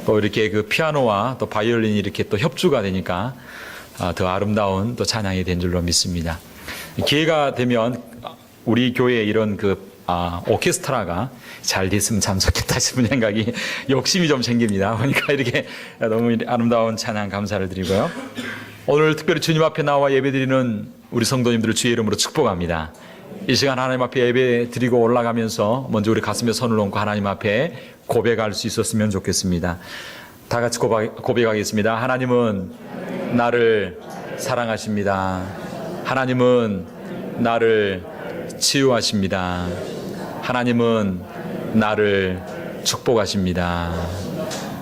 또 이렇게 그 피아노와 또 바이올린이 이렇게 또 협주가 되니까 더 아름다운 또 찬양이 된 줄로 믿습니다. 기회가 되면 우리 교회에 이런 오케스트라가 잘 됐으면 참 좋겠다 싶은 생각이 욕심이 좀 생깁니다. 보니까 이렇게 너무 아름다운 찬양 감사를 드리고요. 오늘 특별히 주님 앞에 나와 예배드리는 우리 성도님들을 주의 이름으로 축복합니다. 이 시간 하나님 앞에 예배 드리고 올라가면서 먼저 우리 가슴에 손을 얹고 하나님 앞에 고백할 수 있었으면 좋겠습니다. 다 같이 고백하겠습니다. 하나님은 나를 사랑하십니다. 하나님은 나를 치유하십니다. 하나님은 나를 축복하십니다.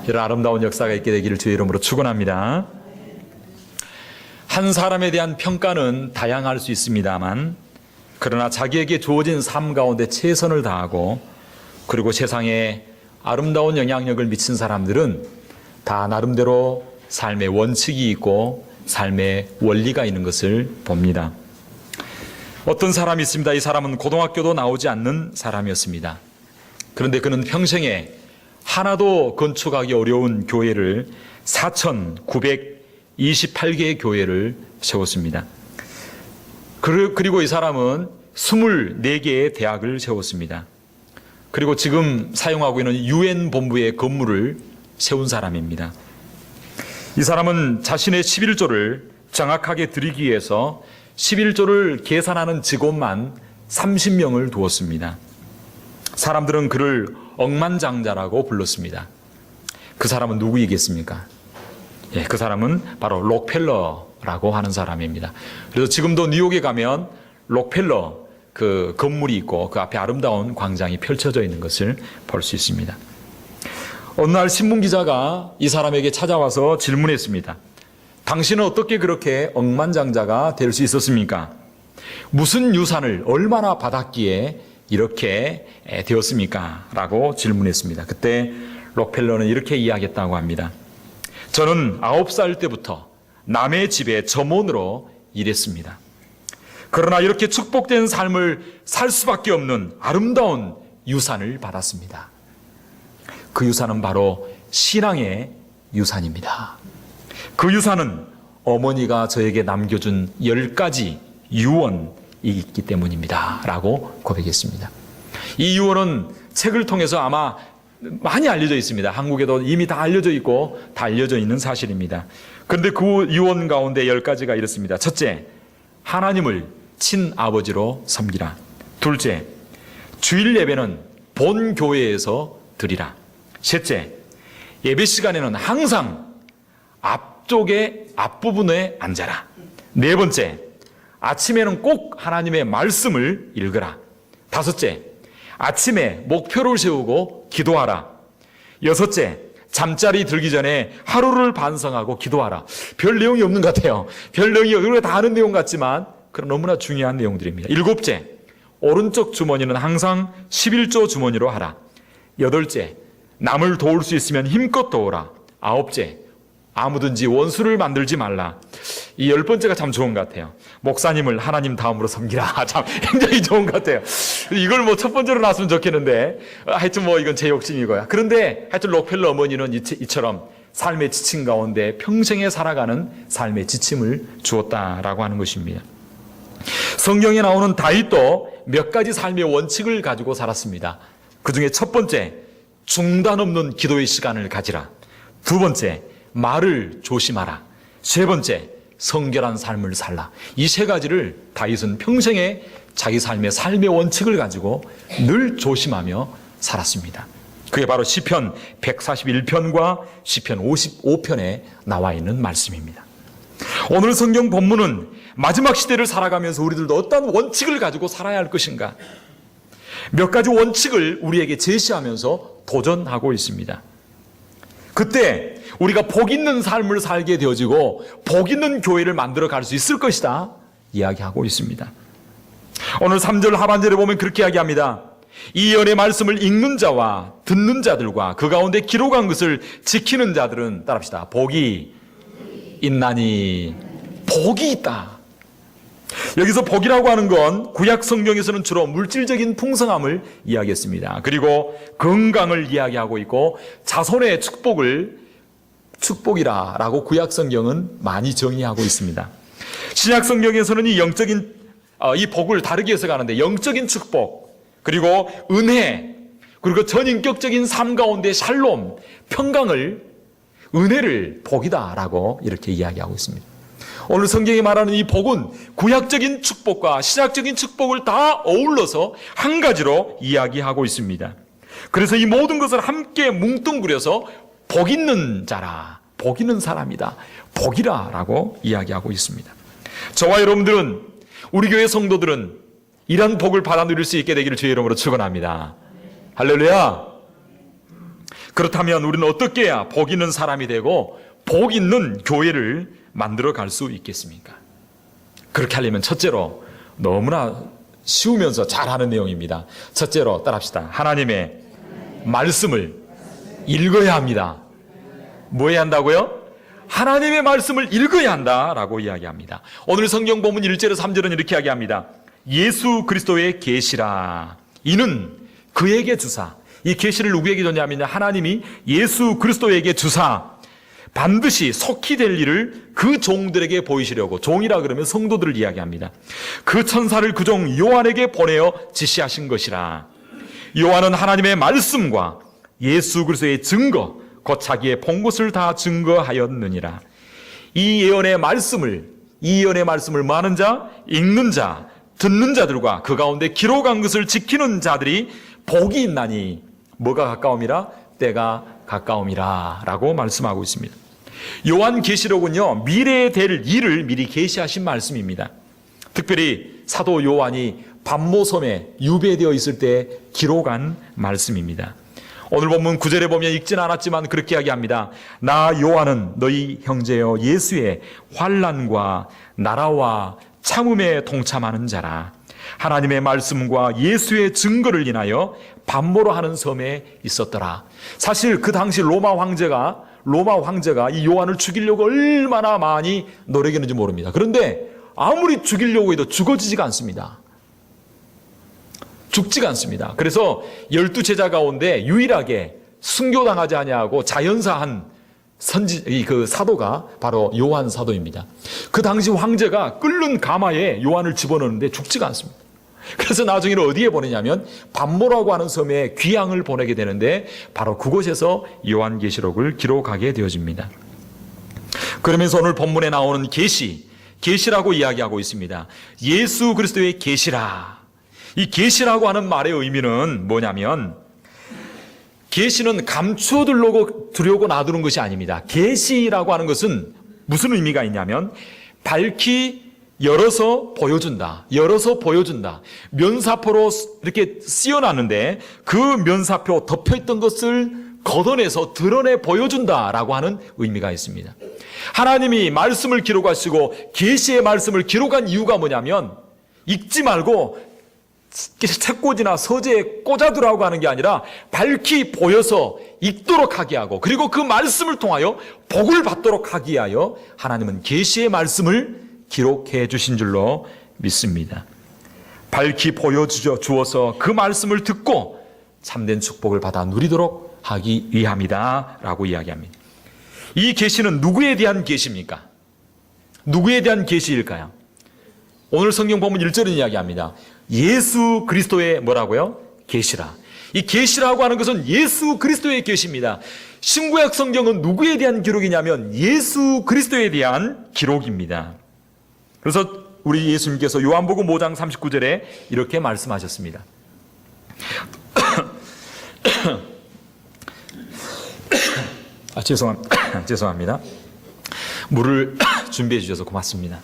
이런 아름다운 역사가 있게 되기를 주의 이름으로 축원합니다. 한 사람에 대한 평가는 다양할 수 있습니다만, 그러나 자기에게 주어진 삶 가운데 최선을 다하고 그리고 세상에 아름다운 영향력을 미친 사람들은 다 나름대로 삶의 원칙이 있고 삶의 원리가 있는 것을 봅니다. 어떤 사람이 있습니다. 이 사람은 고등학교도 나오지 않는 사람이었습니다. 그런데 그는 평생에 하나도 건축하기 어려운 교회를 4,928개의 교회를 세웠습니다. 그리고 이 사람은 24개의 대학을 세웠습니다. 그리고 지금 사용하고 있는 UN 본부의 건물을 세운 사람입니다. 이 사람은 자신의 11조를 정확하게 드리기 위해서 11조를 계산하는 직원만 30명을 두었습니다. 사람들은 그를 억만장자라고 불렀습니다. 그 사람은 누구이겠습니까? 그 사람은 바로 록펠러라고 하는 사람입니다. 그래서 지금도 뉴욕에 가면 록펠러 그 건물이 있고 그 앞에 아름다운 광장이 펼쳐져 있는 것을 볼 수 있습니다. 어느 날 신문기자가 이 사람에게 찾아와서 질문했습니다. 당신은 어떻게 그렇게 억만장자가 될 수 있었습니까? 무슨 유산을 얼마나 받았기에 이렇게 되었습니까? 라고 질문했습니다. 그때 록펠러는 이렇게 이야기했다고 합니다. 저는 9살 때부터 남의 집에 점원으로 일했습니다. 그러나 이렇게 축복된 삶을 살 수밖에 없는 아름다운 유산을 받았습니다. 그 유산은 바로 신앙의 유산입니다. 그 유산은 어머니가 저에게 남겨준 10가지 유언이 있기 때문입니다. 라고 고백했습니다. 이 유언은 책을 통해서 아마 많이 알려져 있습니다. 한국에도 이미 다 알려져 있고 다 알려져 있는 사실입니다. 그런데 그 유언 가운데 10가지가 이렇습니다. 첫째, 하나님을 친아버지로 섬기라. 둘째, 주일 예배는 본 교회에서 드리라. 셋째, 예배 시간에는 항상 앞쪽에 앞부분에 앉아라. 네 번째, 아침에는 꼭 하나님의 말씀을 읽으라. 다섯째, 아침에 목표를 세우고 기도하라. 여섯째, 잠자리 들기 전에 하루를 반성하고 기도하라. 별 내용이 없는 것 같아요. 별 내용이 우리가 다 아는 내용 같지만 그런 너무나 중요한 내용들입니다. 일곱째, 오른쪽 주머니는 항상 11조 주머니로 하라. 여덟째, 남을 도울 수 있으면 힘껏 도우라. 아홉째, 아무든지 원수를 만들지 말라. 이 10번째가 참 좋은 것 같아요. 목사님을 하나님 다음으로 섬기라. 참 굉장히 좋은 것 같아요. 이걸 첫 번째로 나왔으면 좋겠는데 하여튼 이건 제 욕심이고요. 그런데 하여튼 록펠러 어머니는 이처럼 삶의 지침 가운데 평생에 살아가는 삶의 지침을 주었다라고 하는 것입니다. 성경에 나오는 다윗도 몇 가지 삶의 원칙을 가지고 살았습니다. 그 중에 첫 번째, 중단 없는 기도의 시간을 가지라. 두 번째, 말을 조심하라. 세 번째, 성결한 삶을 살라. 이 세 가지를 다윗은 평생에 자기 삶의 원칙을 가지고 늘 조심하며 살았습니다. 그게 바로 시편 141편과 시편 55편에 나와 있는 말씀입니다. 오늘 성경 본문은 마지막 시대를 살아가면서 우리들도 어떤 원칙을 가지고 살아야 할 것인가, 몇 가지 원칙을 우리에게 제시하면서 도전하고 있습니다. 그때 우리가 복 있는 삶을 살게 되어지고 복 있는 교회를 만들어 갈 수 있을 것이다 이야기하고 있습니다. 오늘 3절 하반절에 보면 그렇게 이야기합니다. 이 연의 말씀을 읽는 자와 듣는 자들과 그 가운데 기록한 것을 지키는 자들은, 따라합시다, 복이 있나니. 복이 있다. 여기서 복이라고 하는 건 구약 성경에서는 주로 물질적인 풍성함을 이야기했습니다. 그리고 건강을 이야기하고 있고 자손의 축복이라고 구약 성경은 많이 정의하고 있습니다. 신약 성경에서는 이 복을 다르게 해석하는데 영적인 축복, 그리고 은혜, 그리고 전인격적인 삶 가운데 샬롬, 은혜를 복이다라고 이렇게 이야기하고 있습니다. 오늘 성경이 말하는 이 복은 구약적인 축복과 신약적인 축복을 다 어울러서 한 가지로 이야기하고 있습니다. 그래서 이 모든 것을 함께 뭉뚱그려서 복 있는 자라, 복 있는 사람이다, 복이라라고 이야기하고 있습니다. 저와 여러분들은, 우리 교회 성도들은 이런 복을 받아 누릴 수 있게 되기를 주의 이름으로 축원합니다. 할렐루야. 그렇다면 우리는 어떻게 해야 복 있는 사람이 되고 복 있는 교회를 만들어 갈 수 있겠습니까? 그렇게 하려면 첫째로, 너무나 쉬우면서 잘하는 내용입니다. 첫째로 따라합시다. 하나님의 말씀을 읽어야 합니다. 뭐 해야 한다고요? 하나님의 말씀을 읽어야 한다라고 이야기합니다. 오늘 성경 본문 1절에서 3절은 이렇게 이야기합니다. 예수 그리스도의 계시라. 이는 그에게 주사. 이 계시를 누구에게 줬냐면 하나님이 예수 그리스도에게 주사 반드시 속히 될 일을 그 종들에게 보이시려고, 종이라 그러면 성도들을 이야기합니다. 그 천사를 그 종 요한에게 보내어 지시하신 것이라. 요한은 하나님의 말씀과 예수 그리스도의 증거, 곧 자기의 본 것을 다 증거하였느니라. 이 예언의 말씀을 많은 자, 읽는 자, 듣는 자들과 그 가운데 기록한 것을 지키는 자들이 복이 있나니 뭐가 가까움이라? 때가 가까움이라 라고 말씀하고 있습니다. 요한계시록은요, 미래에 될 일을 미리 계시하신 말씀입니다. 특별히 사도 요한이 반모섬에 유배되어 있을 때 기록한 말씀입니다. 오늘 본문 9절에 보면 읽진 않았지만 그렇게 이야기합니다. 나 요한은 너희 형제여 예수의 환난과 나라와 참음에 동참하는 자라. 하나님의 말씀과 예수의 증거를 인하여 반모로 하는 섬에 있었더라. 사실 그 당시 로마 황제가 이 요한을 죽이려고 얼마나 많이 노력했는지 모릅니다. 그런데 아무리 죽이려고 해도 죽지가 않습니다. 그래서 12제자 가운데 유일하게 순교당하지 아니하고 자연사한 사도가 바로 요한 사도입니다. 그 당시 황제가 끓는 가마에 요한을 집어넣는데 죽지가 않습니다. 그래서 나중에는 어디에 보내냐면 반모라고 하는 섬에 귀향을 보내게 되는데 바로 그곳에서 요한계시록을 기록하게 되어집니다. 그러면서 오늘 본문에 나오는 계시라고 이야기하고 있습니다. 예수 그리스도의 계시라. 이 계시라고 하는 말의 의미는 뭐냐면, 계시는 감추어두려고 놔두는 것이 아닙니다. 계시라고 하는 것은 무슨 의미가 있냐면 밝히 열어서 보여준다. 면사포로 이렇게 씌워놨는데 그 면사포 덮여있던 것을 걷어내서 드러내 보여준다라고 하는 의미가 있습니다. 하나님이 말씀을 기록하시고 계시의 말씀을 기록한 이유가 뭐냐면, 읽지 말고 책꽂이나 서재에 꽂아두라고 하는 게 아니라 밝히 보여서 읽도록 하게 하고, 그리고 그 말씀을 통하여 복을 받도록 하기 위하여 하나님은 계시의 말씀을 기록해 주신 줄로 믿습니다. 밝히 보여주어서 그 말씀을 듣고 참된 축복을 받아 누리도록 하기 위함이다 라고 이야기합니다. 이 계시는 누구에 대한 계시입니까? 누구에 대한 계시일까요? 오늘 성경 본문 1절은 이야기합니다. 예수 그리스도의 뭐라고요? 계시라. 이 계시라고 하는 것은 예수 그리스도의 계시입니다. 신구약 성경은 누구에 대한 기록이냐면 예수 그리스도에 대한 기록입니다. 그래서 우리 예수님께서 요한복음 5장 39절에 이렇게 말씀하셨습니다. 죄송합니다. 물을 준비해 주셔서 고맙습니다.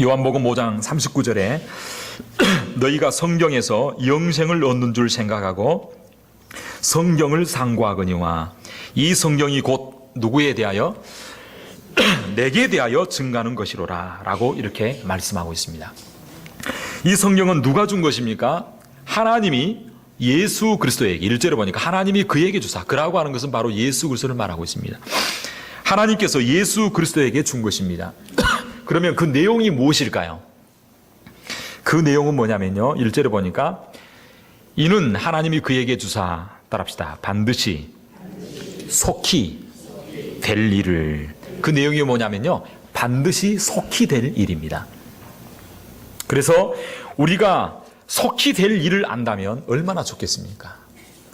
요한복음 5장 39절에 너희가 성경에서 영생을 얻는 줄 생각하고 성경을 상고하거니와 이 성경이 곧 누구에 대하여? 내게 대하여 증가하는 것이로라 라고 이렇게 말씀하고 있습니다. 이 성경은 누가 준 것입니까? 하나님이 예수 그리스도에게, 1절에 보니까 하나님이 그에게 주사, 그라고 하는 것은 바로 예수 그리스도를 말하고 있습니다. 하나님께서 예수 그리스도에게 준 것입니다. 그러면 그 내용이 무엇일까요? 그 내용은 뭐냐면요. 1절에 보니까 이는 하나님이 그에게 주사, 따라합시다, 반드시 속히 될 일을. 그 내용이 뭐냐면요. 반드시 속히 될 일입니다. 그래서 우리가 속히 될 일을 안다면 얼마나 좋겠습니까?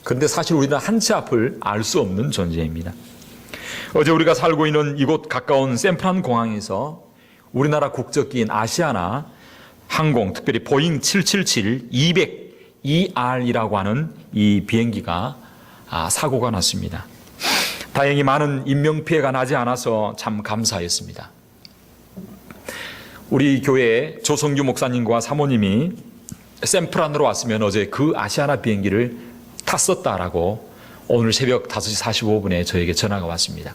그런데 사실 우리는 한 치 앞을 알 수 없는 존재입니다. 어제 우리가 살고 있는 이곳 가까운 샌프란 공항에서 우리나라 국적기인 아시아나 항공, 특별히 보잉 777-200ER이라고 하는 이 비행기가 사고가 났습니다. 다행히 많은 인명피해가 나지 않아서 참 감사했습니다. 우리 교회 조성규 목사님과 사모님이 샌프란으로 왔으면 어제 그 아시아나 비행기를 탔었다라고 오늘 새벽 5시 45분에 저에게 전화가 왔습니다.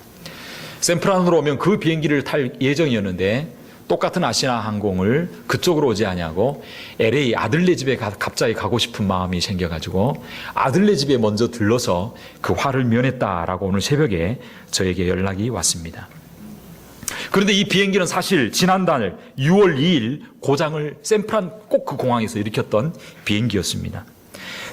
샌프란으로 오면 그 비행기를 탈 예정이었는데 똑같은 아시아나 항공을 그쪽으로 오지 않냐고 LA 아들네 집에 갑자기 가고 싶은 마음이 생겨가지고 아들네 집에 먼저 들러서 그 화를 면했다라고 오늘 새벽에 저에게 연락이 왔습니다. 그런데 이 비행기는 사실 지난달 6월 2일 고장을 샌프란 꼭 그 공항에서 일으켰던 비행기였습니다.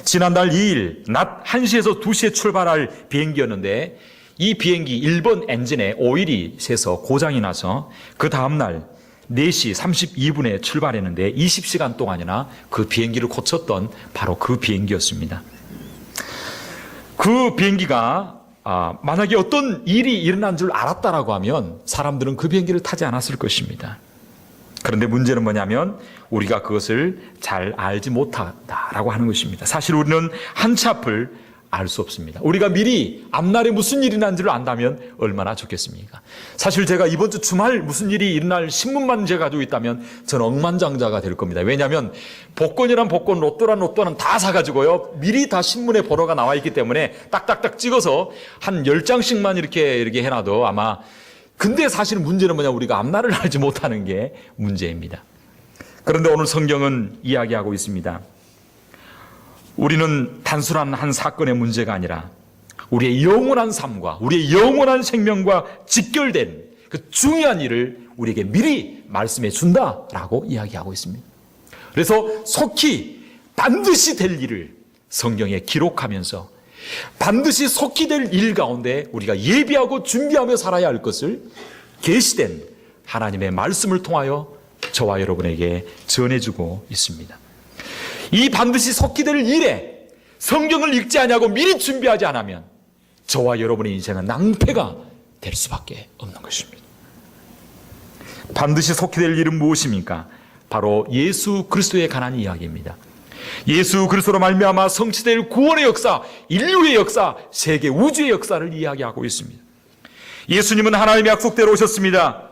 지난달 2일 낮 1시에서 2시에 출발할 비행기였는데 이 비행기 1번 엔진에 오일이 새서 고장이 나서 그 다음날 4시 32분에 출발했는데 20시간 동안이나 그 비행기를 고쳤던 바로 그 비행기였습니다. 그 비행기가 만약에 어떤 일이 일어난 줄 알았다라고 하면 사람들은 그 비행기를 타지 않았을 것입니다. 그런데 문제는 뭐냐면 우리가 그것을 잘 알지 못하다라고 하는 것입니다. 사실 우리는 한 치 앞을 알 수 없습니다. 우리가 미리 앞날에 무슨 일이 난 줄 안다면 얼마나 좋겠습니까? 사실 제가 이번 주 주말 무슨 일이 일어날 신문만 제가 가지고 있다면 저는 억만장자가 될 겁니다. 왜냐하면 복권이란 복권, 로또란 로또는 다 사가지고요. 미리 다 신문에 번호가 나와 있기 때문에 딱딱딱 찍어서 한 10장씩만 이렇게 해놔도 아마. 근데 사실 문제는 뭐냐, 우리가 앞날을 알지 못하는 게 문제입니다. 그런데 오늘 성경은 이야기하고 있습니다. 우리는 단순한 한 사건의 문제가 아니라 우리의 영원한 삶과 우리의 영원한 생명과 직결된 그 중요한 일을 우리에게 미리 말씀해 준다라고 이야기하고 있습니다. 그래서 속히 반드시 될 일을 성경에 기록하면서 반드시 속히 될 일 가운데 우리가 예비하고 준비하며 살아야 할 것을 계시된 하나님의 말씀을 통하여 저와 여러분에게 전해주고 있습니다. 이 반드시 속히 될 일에 성경을 읽지 않냐고 미리 준비하지 않으면 저와 여러분의 인생은 낭패가 될 수밖에 없는 것입니다. 반드시 속히 될 일은 무엇입니까? 바로 예수 그리스도에 관한 이야기입니다. 예수 그리스도로 말미암아 성취될 구원의 역사, 인류의 역사, 세계 우주의 역사를 이야기하고 있습니다. 예수님은 하나님의 약속대로 오셨습니다.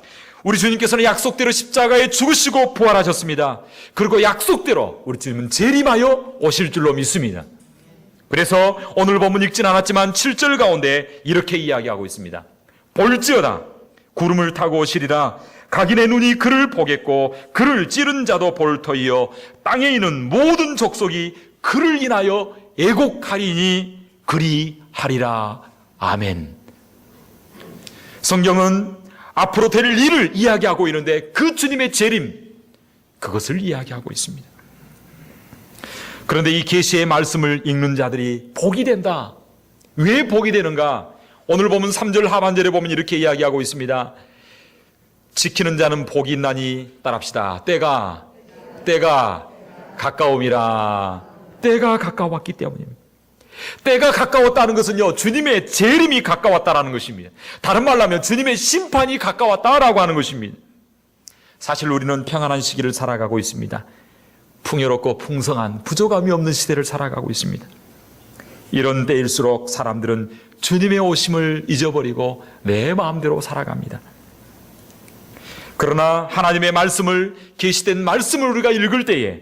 우리 주님께서는 약속대로 십자가에 죽으시고 부활하셨습니다. 그리고 약속대로 우리 주님은 재림하여 오실 줄로 믿습니다. 그래서 오늘 본문 읽진 않았지만 7절 가운데 이렇게 이야기하고 있습니다. 볼지어다 구름을 타고 오시리라. 각인의 눈이 그를 보겠고 그를 찌른 자도 볼 터이요 땅에 있는 모든 족속이 그를 인하여 애곡하리니 그리하리라. 아멘. 성경은 앞으로 될 일을 이야기하고 있는데 그 주님의 재림, 그것을 이야기하고 있습니다. 그런데 이 계시의 말씀을 읽는 자들이 복이 된다. 왜 복이 되는가? 오늘 보면 3절 하반절에 보면 이렇게 이야기하고 있습니다. 지키는 자는 복이 있나니, 따라합시다. 때가 가까움이라. 때가 가까웠기 때문입니다. 때가 가까웠다는 것은요, 주님의 재림이 가까웠다라는 것입니다. 다른 말로 하면 주님의 심판이 가까웠다라고 하는 것입니다. 사실 우리는 평안한 시기를 살아가고 있습니다. 풍요롭고 풍성한 부족함이 없는 시대를 살아가고 있습니다. 이런 때일수록 사람들은 주님의 오심을 잊어버리고 내 마음대로 살아갑니다. 그러나 하나님의 말씀을, 계시된 말씀을 우리가 읽을 때에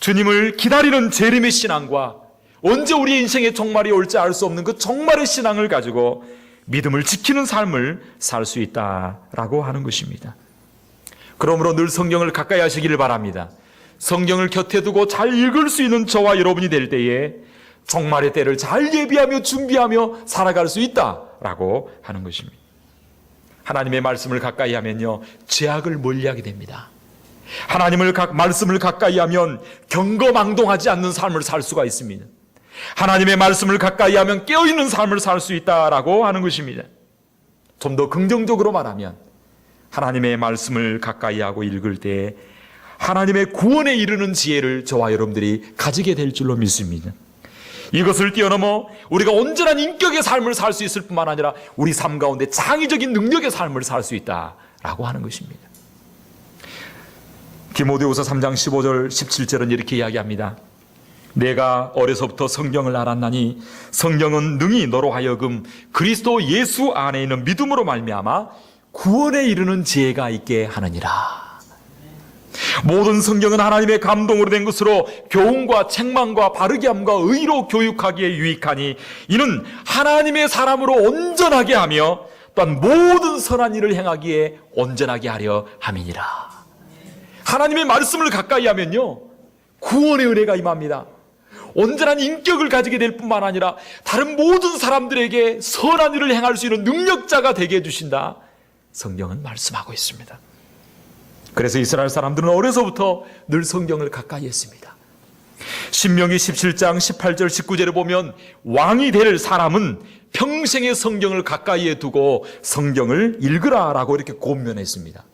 주님을 기다리는 재림의 신앙과 언제 우리의 인생에 종말이 올지 알 수 없는 그 종말의 신앙을 가지고 믿음을 지키는 삶을 살 수 있다라고 하는 것입니다. 그러므로 늘 성경을 가까이 하시기를 바랍니다. 성경을 곁에 두고 잘 읽을 수 있는 저와 여러분이 될 때에 종말의 때를 잘 예비하며 준비하며 살아갈 수 있다라고 하는 것입니다. 하나님의 말씀을 가까이 하면요, 죄악을 멀리하게 됩니다. 하나님의 말씀을 가까이 하면 경거망동하지 않는 삶을 살 수가 있습니다. 하나님의 말씀을 가까이 하면 깨어있는 삶을 살 수 있다라고 하는 것입니다. 좀 더 긍정적으로 말하면 하나님의 말씀을 가까이 하고 읽을 때 하나님의 구원에 이르는 지혜를 저와 여러분들이 가지게 될 줄로 믿습니다. 이것을 뛰어넘어 우리가 온전한 인격의 삶을 살 수 있을 뿐만 아니라 우리 삶 가운데 창의적인 능력의 삶을 살 수 있다라고 하는 것입니다. 디모데후서 3장 15절 17절은 이렇게 이야기합니다. 내가 어려서부터 성경을 알았나니 성경은 능히 너로 하여금 그리스도 예수 안에 있는 믿음으로 말미암아 구원에 이르는 지혜가 있게 하느니라. 모든 성경은 하나님의 감동으로 된 것으로 교훈과 책망과 바르게 함과 의로 교육하기에 유익하니 이는 하나님의 사람으로 온전하게 하며 또한 모든 선한 일을 행하기에 온전하게 하려 함이니라. 하나님의 말씀을 가까이 하면요, 구원의 은혜가 임합니다. 온전한 인격을 가지게 될 뿐만 아니라 다른 모든 사람들에게 선한 일을 행할 수 있는 능력자가 되게 해주신다. 성경은 말씀하고 있습니다. 그래서 이스라엘 사람들은 어려서부터 늘 성경을 가까이 했습니다. 신명기 17장 18절 19절에 보면 왕이 될 사람은 평생의 성경을 가까이에 두고 성경을 읽으라라고 이렇게 권면했습니다.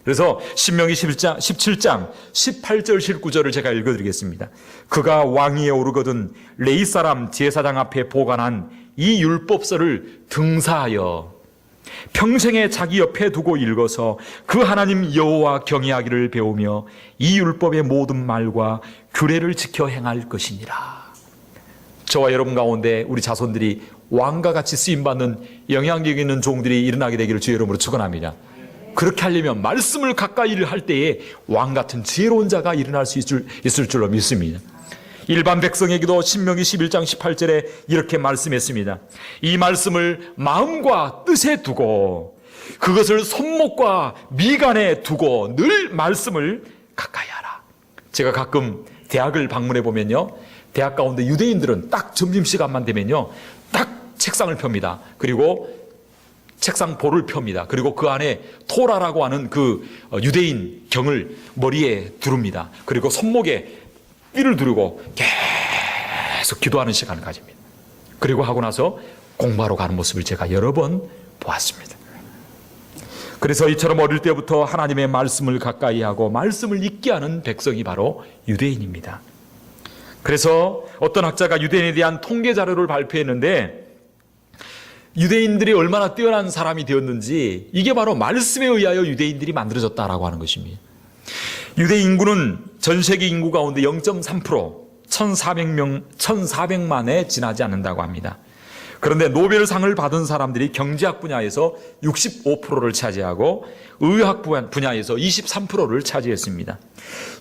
그래서 신명기 17장 18절 19절을 제가 읽어드리겠습니다. 그가 왕위에 오르거든 레위 사람 제사장 앞에 보관한 이 율법서를 등사하여 평생에 자기 옆에 두고 읽어서 그 하나님 여호와 경외하기를 배우며 이 율법의 모든 말과 규례를 지켜 행할 것이니라. 저와 여러분 가운데 우리 자손들이 왕과 같이 쓰임받는 영향력 있는 종들이 일어나게 되기를 주의 이름으로 축원합니다. 그렇게 하려면 말씀을 가까이 할 때에 왕 같은 지혜로운 자가 일어날 수 있을 줄로 믿습니다. 일반 백성에게도 신명기 11장 18절에 이렇게 말씀했습니다. 이 말씀을 마음과 뜻에 두고 그것을 손목과 미간에 두고 늘 말씀을 가까이 하라. 제가 가끔 대학을 방문해 보면요, 대학 가운데 유대인들은 딱 점심시간만 되면요, 딱 책상을 펴니다. 그리고 책상 볼을 펴니다. 그리고 그 안에 토라라고 하는 그 유대인 경을 머리에 두릅니다. 그리고 손목에 삐를 두르고 계속 기도하는 시간을 가집니다. 그리고 하고 나서 공부하러 가는 모습을 제가 여러 번 보았습니다. 그래서 이처럼 어릴 때부터 하나님의 말씀을 가까이 하고 말씀을 읽게 하는 백성이 바로 유대인입니다. 그래서 어떤 학자가 유대인에 대한 통계 자료를 발표했는데 유대인들이 얼마나 뛰어난 사람이 되었는지 이게 바로 말씀에 의하여 유대인들이 만들어졌다라고 하는 것입니다. 유대 인구는 전 세계 인구 가운데 0.3%, 1,400만에 지나지 않는다고 합니다. 그런데 노벨상을 받은 사람들이 경제학 분야에서 65%를 차지하고 의학 분야에서 23%를 차지했습니다.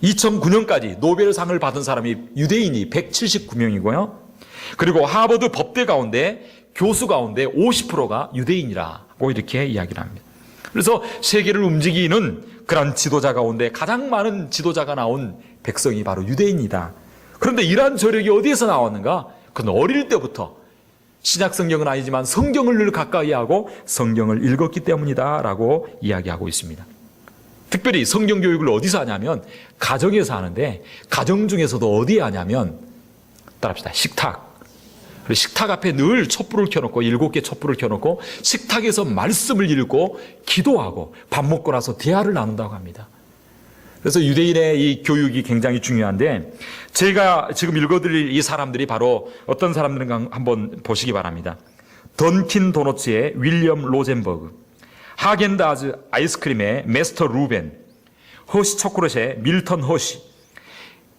2009년까지 노벨상을 받은 사람이 유대인이 179명이고요. 그리고 하버드 법대 가운데 교수 가운데 50%가 유대인이라고 이렇게 이야기를 합니다. 그래서 세계를 움직이는 그런 지도자 가운데 가장 많은 지도자가 나온 백성이 바로 유대인이다. 그런데 이러한 저력이 어디에서 나왔는가? 그건 어릴 때부터 신약 성경은 아니지만 성경을 늘 가까이 하고 성경을 읽었기 때문이다 라고 이야기하고 있습니다. 특별히 성경 교육을 어디서 하냐면 가정에서 하는데, 가정 중에서도 어디에 하냐면 따라합시다. 식탁. 식탁 앞에 늘 촛불을 켜놓고 7개 촛불을 켜놓고 식탁에서 말씀을 읽고 기도하고 밥 먹고 나서 대화를 나눈다고 합니다. 그래서 유대인의 이 교육이 굉장히 중요한데, 제가 지금 읽어드릴 이 사람들이 바로 어떤 사람들인가 한번 보시기 바랍니다. 던킨 도너츠의 윌리엄 로젠버그, 하겐다즈 아이스크림의 메스터 루벤, 허시 초콜릿의 밀턴 허시,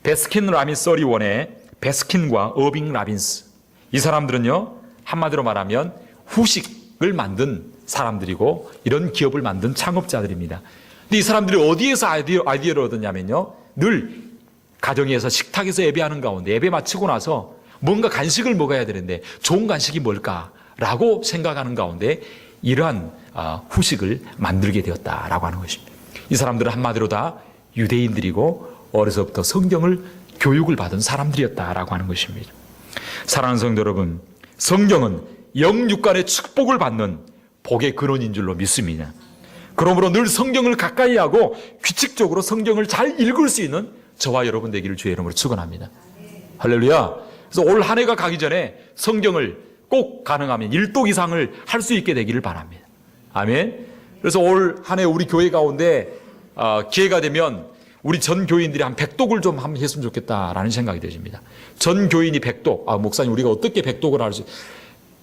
베스킨 라빈스 31의 베스킨과 어빙 라빈스. 이 사람들은요, 한마디로 말하면 후식을 만든 사람들이고 이런 기업을 만든 창업자들입니다. 근데 이 사람들이 어디에서 아이디어를 얻었냐면요, 늘 가정에서 식탁에서 예배하는 가운데 예배 마치고 나서 뭔가 간식을 먹어야 되는데 좋은 간식이 뭘까라고 생각하는 가운데 이러한 후식을 만들게 되었다라고 하는 것입니다. 이 사람들은 한마디로 다 유대인들이고 어려서부터 성경을 교육을 받은 사람들이었다라고 하는 것입니다. 사랑하는 성도 여러분, 성경은 영육간의 축복을 받는 복의 근원인 줄로 믿습니다. 그러므로 늘 성경을 가까이 하고 규칙적으로 성경을 잘 읽을 수 있는 저와 여러분 되기를 주의 이름으로 축원합니다. 할렐루야. 그래서 올 한 해가 가기 전에 성경을 꼭 가능하면 1독 이상을 할 수 있게 되기를 바랍니다. 아멘. 그래서 올 한 해 우리 교회 가운데 기회가 되면 우리 전 교인들이 한 100독을 좀 한번 했으면 좋겠다라는 생각이 드십니다. 전 교인이 100독. 목사님 우리가 어떻게 100독을 할 수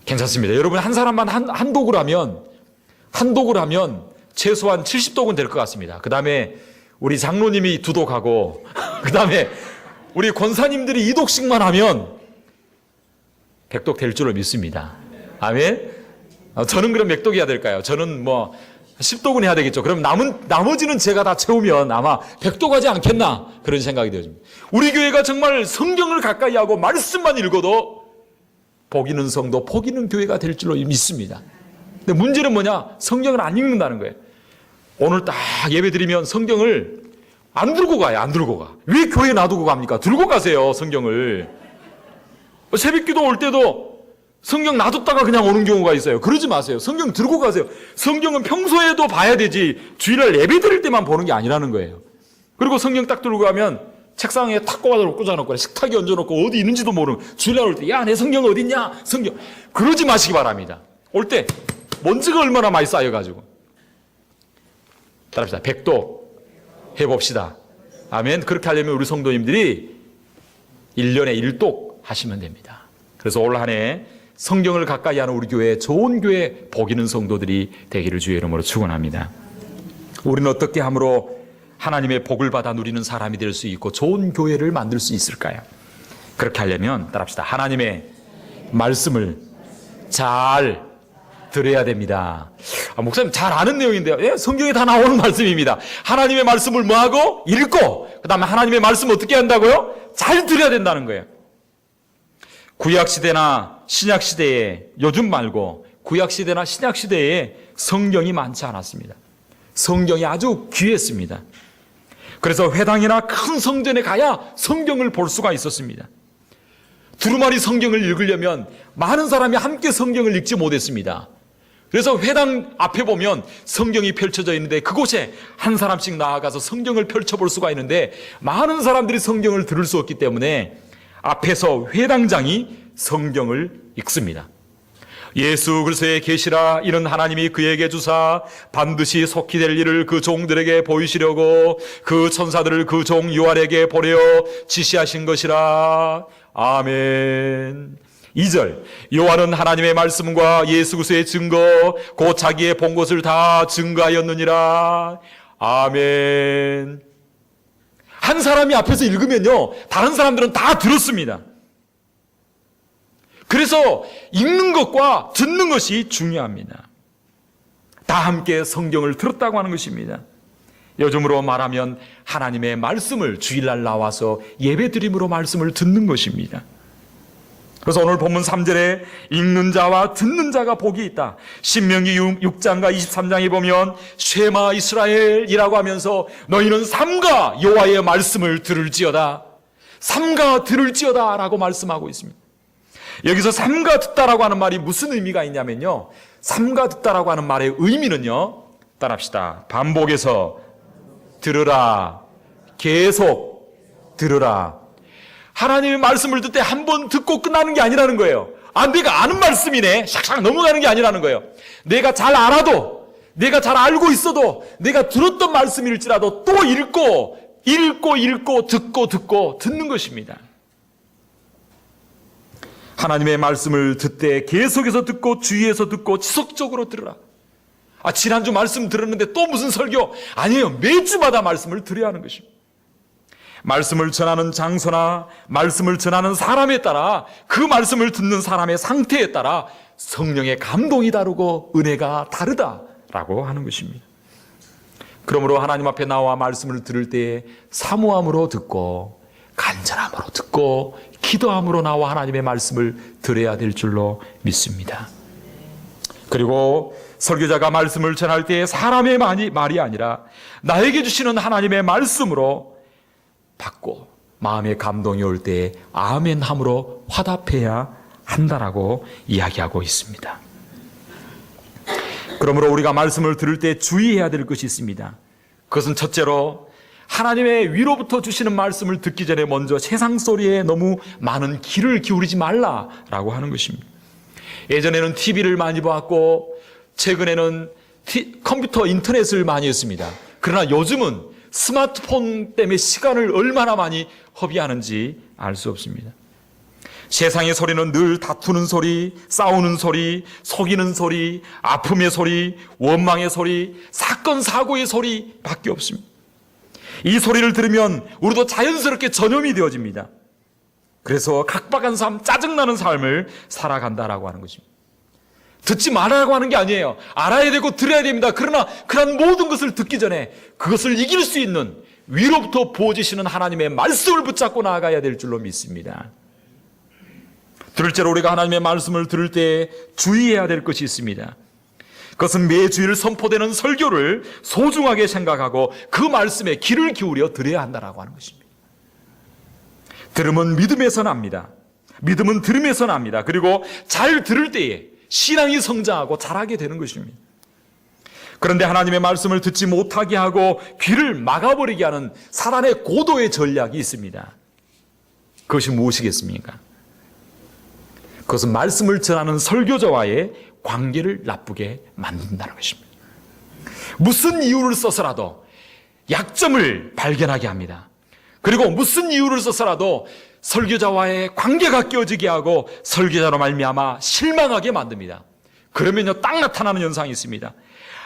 괜찮습니다. 여러분 한 사람만 한 독을 하면 최소한 70독은 될 것 같습니다. 그 다음에 우리 장로님이 2독하고 그 다음에 우리 권사님들이 2독씩만 하면 100독 될 줄로 믿습니다. 아멘. 저는 그럼 몇 독 해야 될까요? 저는 10독은 해야 되겠죠. 그럼 나머지는 제가 다 채우면 아마 100독 하지 않겠나 그런 생각이 들어집니다. 우리 교회가 정말 성경을 가까이 하고 말씀만 읽어도 복 있는 성도, 복 있는 교회가 될 줄로 믿습니다. 근데 문제는 뭐냐? 성경을 안 읽는다는 거예요. 오늘 딱 예배 드리면 성경을 안 들고 가요. 안 들고 가. 왜 교회에 놔두고 갑니까? 들고 가세요, 성경을. 새벽 기도 올 때도 성경 놔뒀다가 그냥 오는 경우가 있어요. 그러지 마세요. 성경 들고 가세요. 성경은 평소에도 봐야 되지 주일날 예배 드릴 때만 보는 게 아니라는 거예요. 그리고 성경 딱 들고 가면 책상에 탁 꽂아놓고 꽂아놓고 식탁에 얹어놓고 어디 있는지도 모르는 주일날 올 때 야, 내 성경 어딨냐? 성경. 그러지 마시기 바랍니다. 올 때 먼지가 얼마나 많이 쌓여가지고. 따라합시다. 100독 해봅시다. 아멘. 그렇게 하려면 우리 성도님들이 1년에 1독 하시면 됩니다. 그래서 올 한 해 성경을 가까이 하는 우리 교회, 좋은 교회, 복 있는 성도들이 되기를 주의 이름으로 축원합니다. 우리는 어떻게 함으로 하나님의 복을 받아 누리는 사람이 될 수 있고 좋은 교회를 만들 수 있을까요? 그렇게 하려면 따라합시다. 하나님의 말씀을 잘 들어야 됩니다. 목사님 잘 아는 내용인데요. 예, 성경에 다 나오는 말씀입니다. 하나님의 말씀을 뭐하고? 읽고 그 다음에 하나님의 말씀 어떻게 한다고요? 잘 들어야 된다는 거예요. 구약시대나 신약시대에 요즘 말고 구약시대나 신약시대에 성경이 많지 않았습니다. 성경이 아주 귀했습니다. 그래서 회당이나 큰 성전에 가야 성경을 볼 수가 있었습니다. 두루마리 성경을 읽으려면 많은 사람이 함께 성경을 읽지 못했습니다. 그래서 회당 앞에 보면 성경이 펼쳐져 있는데 그곳에 한 사람씩 나아가서 성경을 펼쳐볼 수가 있는데 많은 사람들이 성경을 들을 수 없기 때문에 앞에서 회당장이 성경을 읽습니다. 예수 그리스도의 계시라 이는 하나님이 그에게 주사 반드시 속히 될 일을 그 종들에게 보이시려고 그 천사들을 그 종 요한에게 보내어 지시하신 것이라. 아멘. 2절 요한은 하나님의 말씀과 예수 그리스도의 증거 곧 자기의 본 것을 다 증거하였느니라. 아멘. 한 사람이 앞에서 읽으면요 다른 사람들은 다 들었습니다. 그래서 읽는 것과 듣는 것이 중요합니다. 다 함께 성경을 들었다고 하는 것입니다. 요즘으로 말하면 하나님의 말씀을 주일날 나와서 예배드림으로 말씀을 듣는 것입니다. 그래서 오늘 본문 3절에 읽는 자와 듣는 자가 복이 있다. 신명기 6장과 23장에 보면 쉐마 이스라엘이라고 하면서 너희는 삼가 여호와의 말씀을 들을지어다. 삼가 들을지어다 라고 말씀하고 있습니다. 여기서 삼가 듣다라고 하는 말이 무슨 의미가 있냐면요, 삼가 듣다라고 하는 말의 의미는요, 따라합시다. 반복해서 들으라, 계속 들으라. 하나님의 말씀을 듣되 한 번 듣고 끝나는 게 아니라는 거예요. 내가 아는 말씀이네 샥샥 넘어가는 게 아니라는 거예요. 내가 잘 알아도, 내가 잘 알고 있어도, 내가 들었던 말씀일지라도 또 읽고 듣고 듣는 것입니다. 하나님의 말씀을 듣되 계속해서 듣고 주의해서 듣고 지속적으로 들으라. 지난주 말씀 들었는데 또 무슨 설교? 아니에요. 매주마다 말씀을 들어야 하는 것입니다. 말씀을 전하는 장소나 말씀을 전하는 사람에 따라, 그 말씀을 듣는 사람의 상태에 따라 성령의 감동이 다르고 은혜가 다르다라고 하는 것입니다. 그러므로 하나님 앞에 나와 말씀을 들을 때 사모함으로 듣고 간절함으로 듣고 기도함으로 나와 하나님의 말씀을 들어야 될 줄로 믿습니다. 그리고 설교자가 말씀을 전할 때 사람의 말이 아니라 나에게 주시는 하나님의 말씀으로 받고 마음의 감동이 올 때 아멘함으로 화답해야 한다라고 이야기하고 있습니다. 그러므로 우리가 말씀을 들을 때 주의해야 될 것이 있습니다. 그것은 첫째로 하나님의 위로부터 주시는 말씀을 듣기 전에 먼저 세상 소리에 너무 많은 귀를 기울이지 말라라고 하는 것입니다. 예전에는 TV를 많이 보았고 최근에는 컴퓨터 인터넷을 많이 했습니다. 그러나 요즘은 스마트폰 때문에 시간을 얼마나 많이 허비하는지 알 수 없습니다. 세상의 소리는 늘 다투는 소리, 싸우는 소리, 속이는 소리, 아픔의 소리, 원망의 소리, 사건 사고의 소리밖에 없습니다. 이 소리를 들으면 우리도 자연스럽게 전염이 되어집니다. 그래서 각박한 삶, 짜증나는 삶을 살아간다라고 하는 것입니다. 듣지 말라고 하는 게 아니에요. 알아야 되고 들어야 됩니다. 그러나 그런 모든 것을 듣기 전에 그것을 이길 수 있는 위로부터 부어지시는 하나님의 말씀을 붙잡고 나아가야 될 줄로 믿습니다. 둘째로 우리가 하나님의 말씀을 들을 때 주의해야 될 것이 있습니다. 그것은 매주일 선포되는 설교를 소중하게 생각하고 그 말씀에 귀를 기울여 들어야 한다라고 하는 것입니다. 들음은 믿음에서 납니다. 믿음은 들음에서 납니다. 그리고 잘 들을 때에 신앙이 성장하고 자라게 되는 것입니다. 그런데 하나님의 말씀을 듣지 못하게 하고 귀를 막아버리게 하는 사단의 고도의 전략이 있습니다. 그것이 무엇이겠습니까? 그것은 말씀을 전하는 설교자와의 관계를 나쁘게 만든다는 것입니다. 무슨 이유를 써서라도 약점을 발견하게 합니다. 그리고 무슨 이유를 써서라도 설교자와의 관계가 깨어지게 하고 설교자로 말미암아 실망하게 만듭니다. 그러면요 딱 나타나는 현상이 있습니다.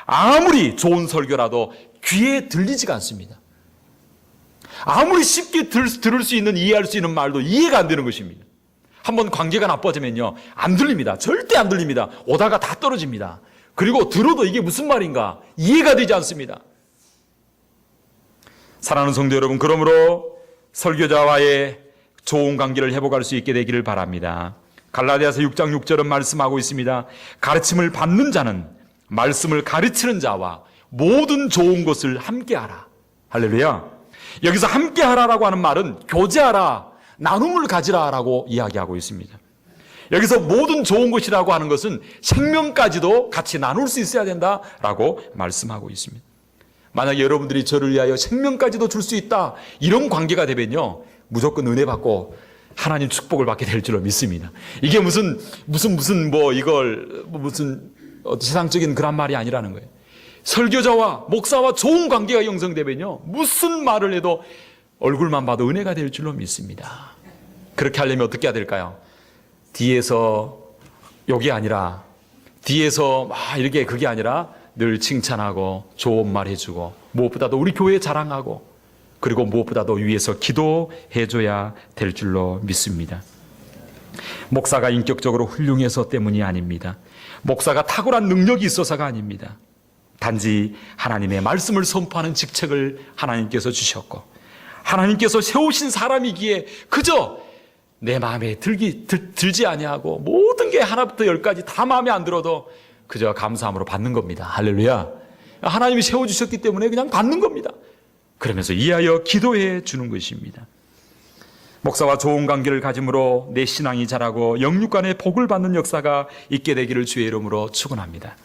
아무리 좋은 설교라도 귀에 들리지가 않습니다. 아무리 쉽게 들을 수 있는, 이해할 수 있는 말도 이해가 안 되는 것입니다. 한번 관계가 나빠지면요 안 들립니다. 절대 안 들립니다. 오다가 다 떨어집니다. 그리고 들어도 이게 무슨 말인가 이해가 되지 않습니다. 사랑하는 성도 여러분, 그러므로 설교자와의 좋은 관계를 회복할 수 있게 되기를 바랍니다. 갈라디아서 6장 6절은 말씀하고 있습니다. 가르침을 받는 자는 말씀을 가르치는 자와 모든 좋은 것을 함께하라. 할렐루야. 여기서 함께하라라고 하는 말은 교제하라, 나눔을 가지라라고 이야기하고 있습니다. 여기서 모든 좋은 것이라고 하는 것은 생명까지도 같이 나눌 수 있어야 된다라고 말씀하고 있습니다. 만약에 여러분들이 저를 위하여 생명까지도 줄 수 있다, 이런 관계가 되면요 무조건 은혜 받고 하나님 축복을 받게 될 줄로 믿습니다. 이게 무슨 세상적인 그런 말이 아니라는 거예요. 설교자와 목사와 좋은 관계가 형성되면요 무슨 말을 해도 얼굴만 봐도 은혜가 될 줄로 믿습니다. 그렇게 하려면 어떻게 해야 될까요? 뒤에서 욕이 아니라, 뒤에서 막 이렇게 그게 아니라 늘 칭찬하고 좋은 말 해주고, 무엇보다도 우리 교회 자랑하고, 그리고 무엇보다도 위에서 기도해줘야 될 줄로 믿습니다. 목사가 인격적으로 훌륭해서 때문이 아닙니다. 목사가 탁월한 능력이 있어서가 아닙니다. 단지 하나님의 말씀을 선포하는 직책을 하나님께서 주셨고, 하나님께서 세우신 사람이기에 그저 내 마음에 들지 아니하고 모든 게 하나부터 열까지 다 마음에 안 들어도 그저 감사함으로 받는 겁니다. 할렐루야. 하나님이 세워주셨기 때문에 그냥 받는 겁니다. 그러면서 이하여 기도해 주는 것입니다. 목사와 좋은 관계를 가짐으로 내 신앙이 자라고 영육간의 복을 받는 역사가 있게 되기를 주의 이름으로 축원합니다.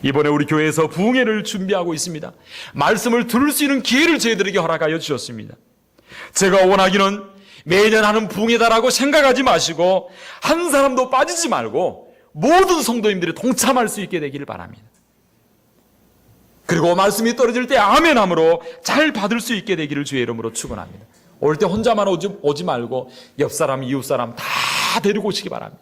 이번에 우리 교회에서 부흥회를 준비하고 있습니다. 말씀을 들을 수 있는 기회를 저희들에게 허락하여 주셨습니다. 제가 원하기는 매년 하는 부흥회다라고 생각하지 마시고 한 사람도 빠지지 말고 모든 성도님들이 동참할 수 있게 되기를 바랍니다. 그리고 말씀이 떨어질 때 아멘함으로 잘 받을 수 있게 되기를 주의 이름으로 축원합니다. 올 때 혼자만 오지 말고 옆 사람, 이웃 사람 다 데리고 오시기 바랍니다.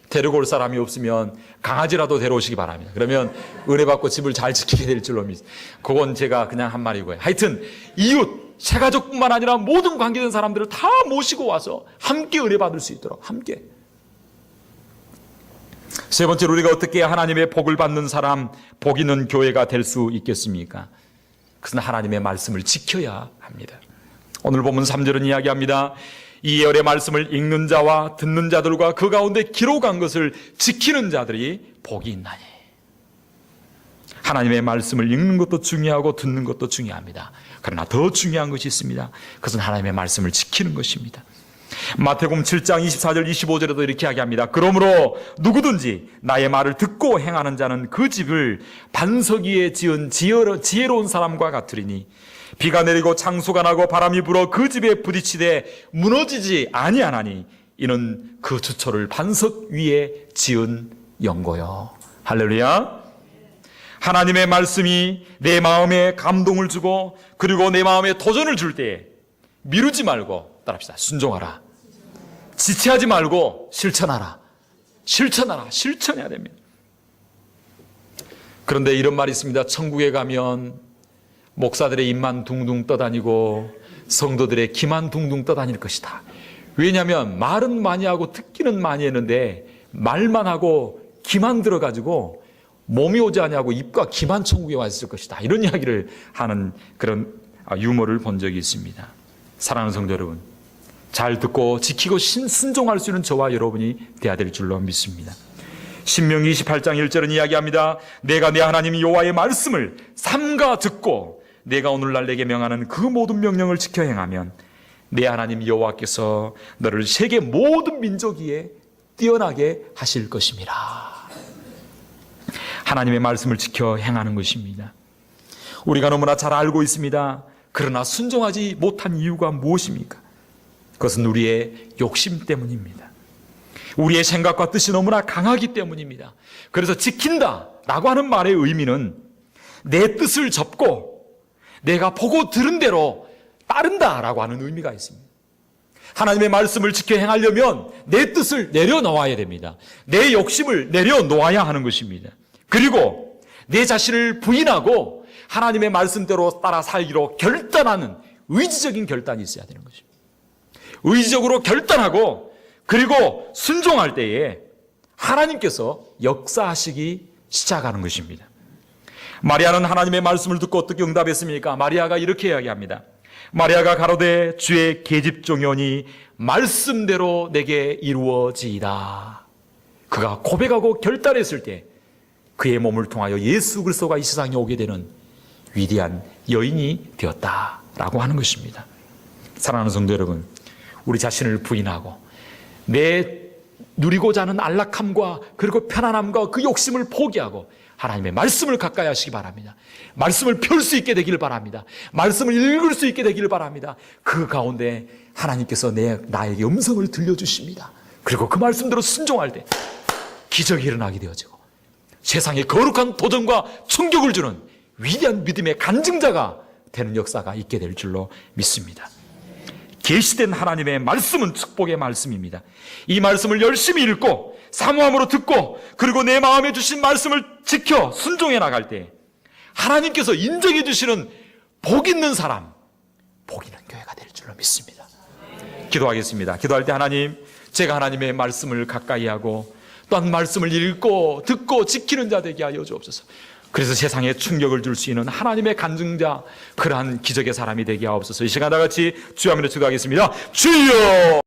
데리고 올 사람이 없으면 강아지라도 데려오시기 바랍니다. 그러면 은혜 받고 집을 잘 지키게 될 줄로 믿습니다. 그건 제가 그냥 한 말이고요. 하여튼 이웃, 새가족뿐만 아니라 모든 관계된 사람들을 다 모시고 와서 함께 은혜 받을 수 있도록 함께. 세 번째로 우리가 어떻게 하나님의 복을 받는 사람, 복 있는 교회가 될 수 있겠습니까? 그것은 하나님의 말씀을 지켜야 합니다. 오늘 본문 3절은 이야기합니다. 이 예언의 말씀을 읽는 자와 듣는 자들과 그 가운데 기록한 것을 지키는 자들이 복이 있나니. 하나님의 말씀을 읽는 것도 중요하고 듣는 것도 중요합니다. 그러나 더 중요한 것이 있습니다. 그것은 하나님의 말씀을 지키는 것입니다. 마태복음 7장 24절 25절에도 이렇게 이야기합니다. 그러므로 누구든지 나의 말을 듣고 행하는 자는 그 집을 반석 위에 지은 지혜로운 사람과 같으리니 비가 내리고 창수가 나고 바람이 불어 그 집에 부딪히되 무너지지 아니하나니 이는 그 주초를 반석 위에 지은 연고요. 할렐루야. 하나님의 말씀이 내 마음에 감동을 주고 그리고 내 마음에 도전을 줄 때 미루지 말고 따라합시다. 순종하라. 지체하지 말고 실천하라. 실천해야 됩니다. 그런데 이런 말이 있습니다. 천국에 가면 목사들의 입만 둥둥 떠다니고 성도들의 기만 둥둥 떠다닐 것이다. 왜냐하면 말은 많이 하고 듣기는 많이 했는데 말만 하고 기만 들어가지고 몸이 오지 아니하고 입과 기만 천국에 와 있을 것이다. 이런 이야기를 하는 그런 유머를 본 적이 있습니다. 사랑하는 성도 여러분, 잘 듣고 지키고 순종할 수 있는 저와 여러분이 되어야 될 줄로 믿습니다. 신명기 28장 1절은 이야기합니다. 내가 내 하나님 여호와의 말씀을 삼가 듣고 내가 오늘날 내게 명하는 그 모든 명령을 지켜 행하면 내 하나님 여호와께서 너를 세계 모든 민족 위에 뛰어나게 하실 것입니다. 하나님의 말씀을 지켜 행하는 것입니다. 우리가 너무나 잘 알고 있습니다. 그러나 순종하지 못한 이유가 무엇입니까? 그것은 우리의 욕심 때문입니다. 우리의 생각과 뜻이 너무나 강하기 때문입니다. 그래서 지킨다라고 하는 말의 의미는 내 뜻을 접고 내가 보고 들은 대로 따른다라고 하는 의미가 있습니다. 하나님의 말씀을 지켜 행하려면 내 뜻을 내려놓아야 됩니다. 내 욕심을 내려놓아야 하는 것입니다. 그리고 내 자신을 부인하고 하나님의 말씀대로 따라 살기로 결단하는 의지적인 결단이 있어야 되는 것입니다. 의지적으로 결단하고 그리고 순종할 때에 하나님께서 역사하시기 시작하는 것입니다. 마리아는 하나님의 말씀을 듣고 어떻게 응답했습니까? 마리아가 이렇게 이야기합니다. 마리아가 가로되 주의 계집종이오니 말씀대로 내게 이루어지이다. 그가 고백하고 결단했을 때 그의 몸을 통하여 예수 그리스도가 이 세상에 오게 되는 위대한 여인이 되었다라고 하는 것입니다. 사랑하는 성도 여러분, 우리 자신을 부인하고 내 누리고자 하는 안락함과 그리고 편안함과 그 욕심을 포기하고 하나님의 말씀을 가까이 하시기 바랍니다. 말씀을 펼 수 있게 되기를 바랍니다. 말씀을 읽을 수 있게 되기를 바랍니다. 그 가운데 하나님께서 나에게 음성을 들려주십니다. 그리고 그 말씀대로 순종할 때 기적이 일어나게 되어지고 세상에 거룩한 도전과 충격을 주는 위대한 믿음의 간증자가 되는 역사가 있게 될 줄로 믿습니다. 계시된 하나님의 말씀은 축복의 말씀입니다. 이 말씀을 열심히 읽고 사모함으로 듣고 그리고 내 마음에 주신 말씀을 지켜 순종해 나갈 때 하나님께서 인정해 주시는 복 있는 사람, 복 있는 교회가 될 줄로 믿습니다. 기도하겠습니다. 기도할 때 하나님, 제가 하나님의 말씀을 가까이 하고 또한 말씀을 읽고 듣고 지키는 자 되게 하여 주옵소서. 그래서 세상에 충격을 줄 수 있는 하나님의 간증자, 그러한 기적의 사람이 되게 하옵소서. 이 시간 다 같이 주여 하며 기도하겠습니다. 주여!